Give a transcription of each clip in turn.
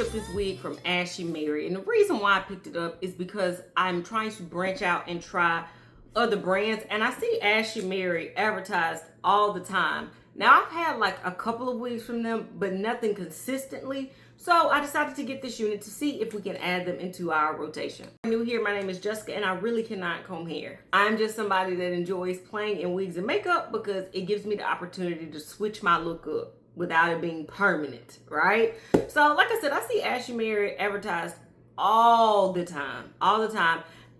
picked up this wig from Ashimary, and the reason why I picked it up is because I'm trying to branch out and try other brands, and I see Ashimary advertised all the time. Now, I've had like a couple of wigs from them, but nothing consistently. So I decided to get this unit to see if we can add them into our rotation. If you're new here, my name is Jessica, and I really cannot comb hair. I'm just somebody that enjoys playing in wigs and makeup because it gives me the opportunity to switch my look up without it being permanent, right? So like I said, I see Ashimary advertised all the time.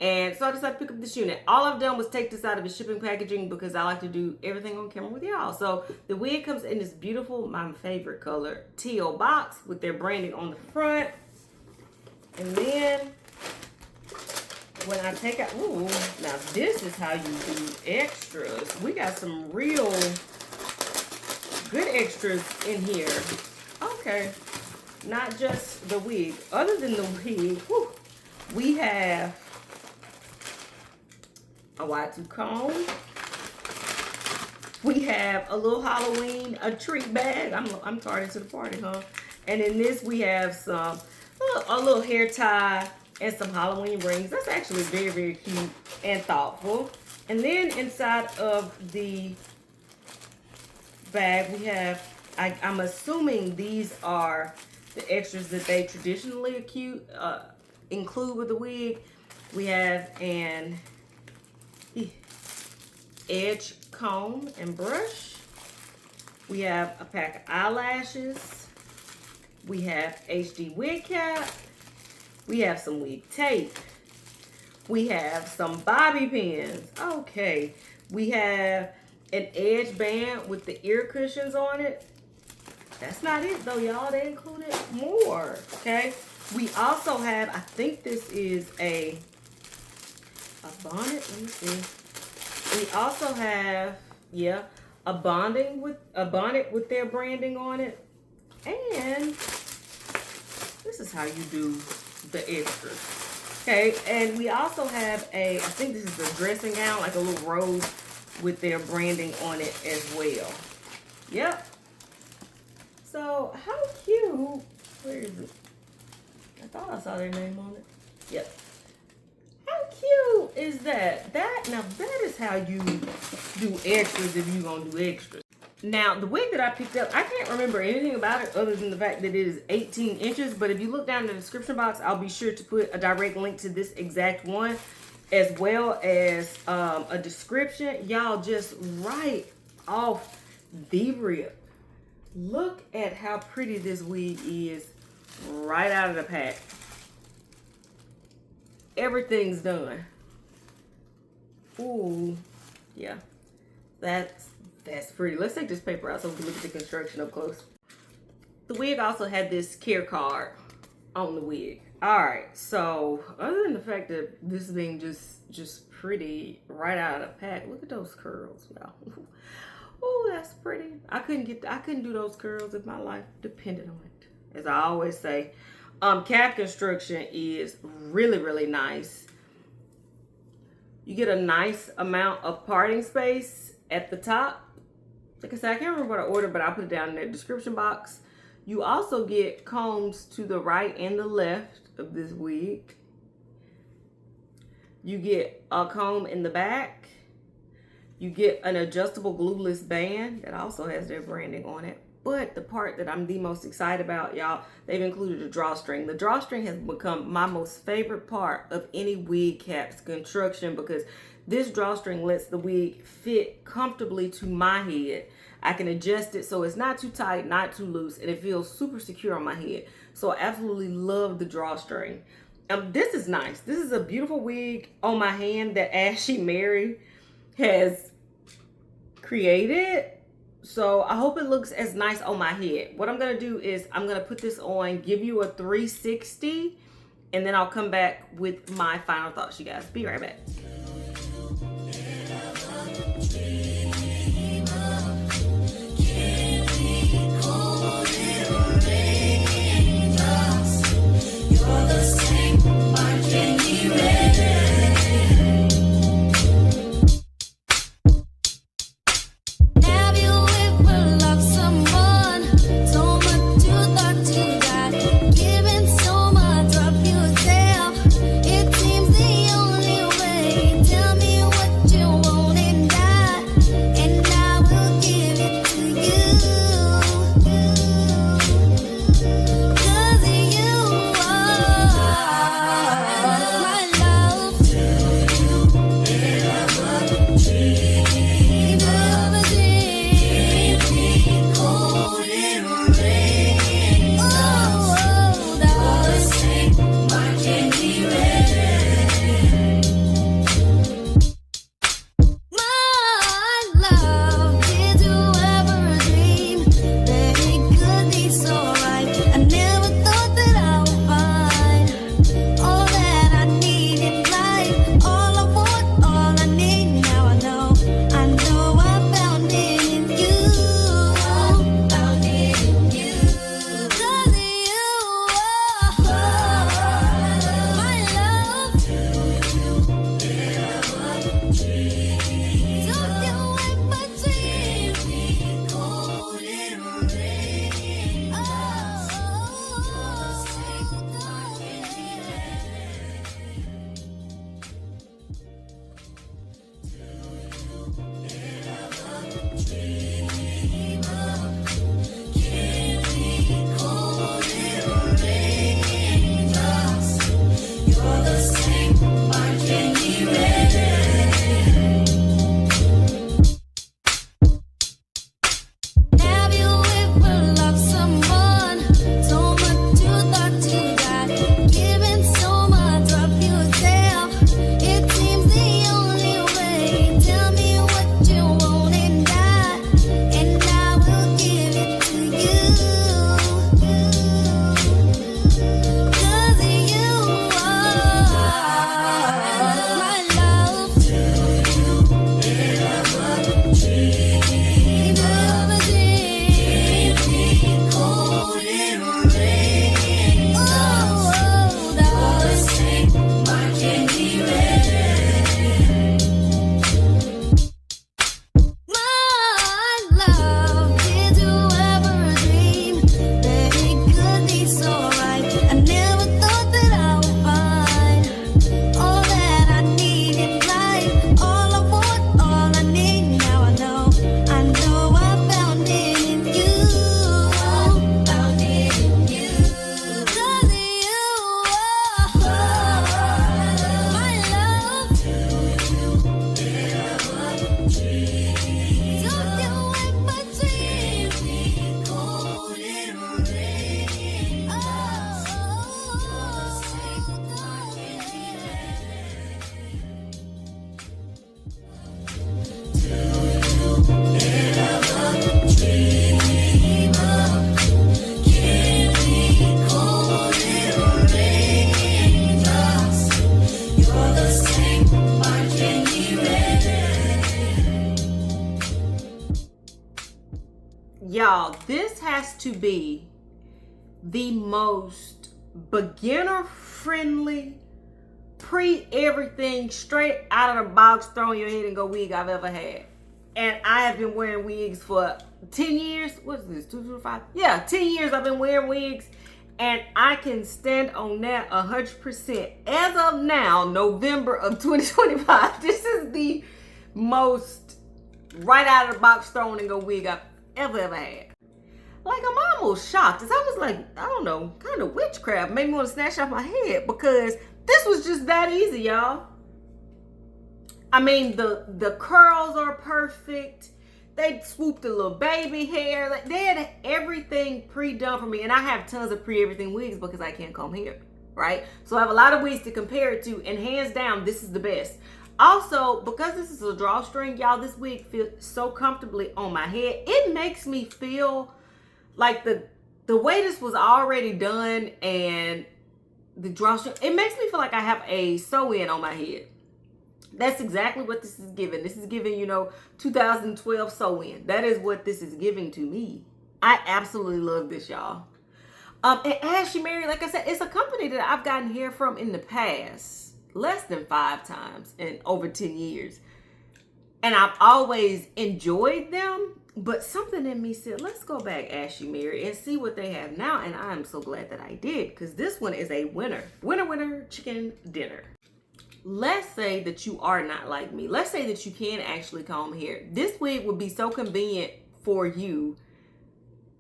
And so I decided to pick up this unit. All I've done was take this out of its shipping packaging because I like to do everything on camera with y'all. So the wig comes in this beautiful, my favorite color, teal box with their branding on the front. And then when I take out, ooh, now this is how you do extras. We got some real good extras in here. Okay, not just the wig. Other than the wig, whew, we have a Y2 comb. We have a little Halloween, a treat bag. I'm starting to the party, huh? And in this we have some, a little hair tie and some Halloween rings. That's actually very, very cute and thoughtful. And then inside of the bag we have, I'm assuming these are the extras that they traditionally include with the wig. We have an edge comb and brush. We have a pack of eyelashes. We have HD wig cap. We have some wig tape. We have some bobby pins. Okay. We have an edge band with the ear cushions on it. That's not it though, y'all. They included more. Okay. We also have, I think this is a bonnet. Let me see. We also have, yeah, a bonnet with their branding on it. And this is how you do the extras. Okay, and we also have I think this is a dressing gown, like a little robe with their branding on it as well. Yep. So how cute. Where is it? I thought I saw their name on it. Yep. How cute is that? Now that is how you do extras if you're gonna do extras. Now the wig that I picked up, I can't remember anything about it other than the fact that it is 18 inches. But if you look down in the description box, I'll be sure to put a direct link to this exact one, as well as a description. Y'all, just right off the rip, look at how pretty this wig is right out of the pack. Everything's done. Ooh, yeah, that's pretty. Let's take this paper out so we can look at the construction up close. The wig also had this care card on the wig. All right, so other than the fact that this thing just pretty right out of the pack, look at those curls, y'all. Oh, that's pretty. I couldn't do those curls if my life depended on it, as I always say. Cap construction is really, really nice. You get a nice amount of parting space at the top. Like I said, I can't remember what I ordered, but I'll put it down in the description box. You also get combs to the right and the left of this wig. You get a comb in the back. You get an adjustable glueless band that also has their branding on it. But the part that I'm the most excited about, y'all, they've included a drawstring. The drawstring has become my most favorite part of any wig cap's construction because this drawstring lets the wig fit comfortably to my head. I can adjust it so it's not too tight, not too loose, and it feels super secure on my head. So I absolutely love the drawstring. This is nice. This is a beautiful wig on my hand that Ashimary has created. So I hope it looks as nice on my head. What I'm going to do is I'm going to put this on, give you a 360, and then I'll come back with my final thoughts, you guys. Be right back. Giving y'all, this has to be the most beginner friendly, pre-everything, straight out of the box, throw in your head and go wig I've ever had. And I have been wearing wigs for 10 years. What is this, 225? Yeah, 10 years I've been wearing wigs. And I can stand on that 100%. As of now, November of 2025, this is the most right out of the box thrown and go wig I've ever had. Like, I'm almost shocked. It's almost like, I don't know, kind of witchcraft. Made me want to snatch off my head because this was just that easy, y'all. I mean, the curls are perfect. They swooped the little baby hair. Like, they had everything pre-done for me. And I have tons of pre-everything wigs because I can't comb hair, right? So I have a lot of wigs to compare it to. And hands down, this is the best. Also, because this is a drawstring, y'all, this wig feels so comfortably on my head. It makes me feel like the way this was already done and the drawstring, it makes me feel like I have a sew-in on my head. That's exactly what this is giving. This is giving, 2012 sew-in. That is what this is giving to me. I absolutely love this, y'all. And Ashimary, like I said, it's a company that I've gotten hair from in the past, less than 5 times in over 10 years. And I've always enjoyed them, but something in me said, let's go back, Ashimary, and see what they have now. And I'm so glad that I did, because this one is a winner. Winner, winner, chicken dinner. Let's say that you are not like me. Let's say that you can actually comb hair. This wig would be so convenient for you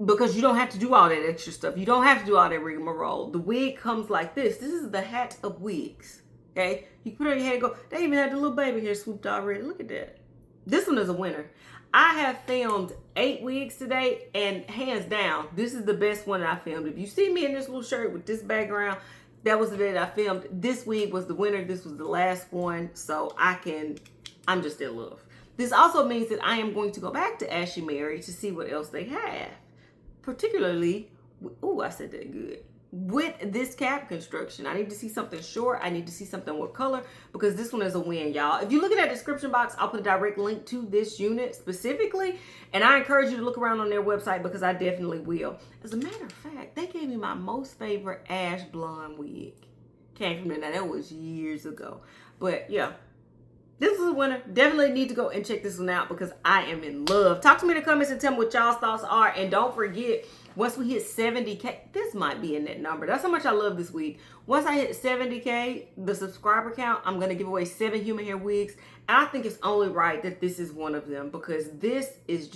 because you don't have to do all that extra stuff. You don't have to do all that rigmarole. The wig comes like this. This is the hat of wigs. Okay? You put it on your head and go. They even had the little baby hair swooped already. Look at that. This one is a winner. I have filmed 8 wigs today, and hands down, this is the best one that I filmed. If you see me in this little shirt with this background, that was the day that I filmed. This wig was the winner. This was the last one. So I'm just in love. This also means that I am going to go back to Ashimary to see what else they have. Particularly, I said that good. With this cap construction, I need to see something short. I need to see something with color because this one is a win, y'all. If you look at that description box, I'll put a direct link to this unit specifically. And I encourage you to look around on their website because I definitely will. As a matter of fact, they gave me my most favorite ash blonde wig. Came from there. Now, that was years ago. But yeah, this is a winner. Definitely need to go and check this one out because I am in love. Talk to me in the comments and tell me what y'all's thoughts are. And don't forget, once we hit 70K, this might be in that number. That's how much I love this wig. Once I hit 70K, the subscriber count, I'm going to give away 7 human hair wigs. And I think it's only right that this is one of them because this is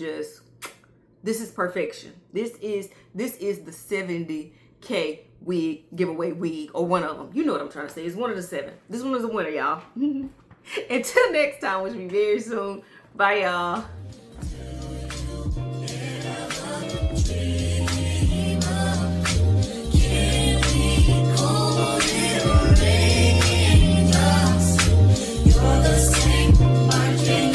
perfection. This is the 70K wig giveaway wig, or one of them. You know what I'm trying to say. It's one of the 7. This one is a winner, y'all. Until next time, which will be very soon. Bye, y'all. You're the same, marching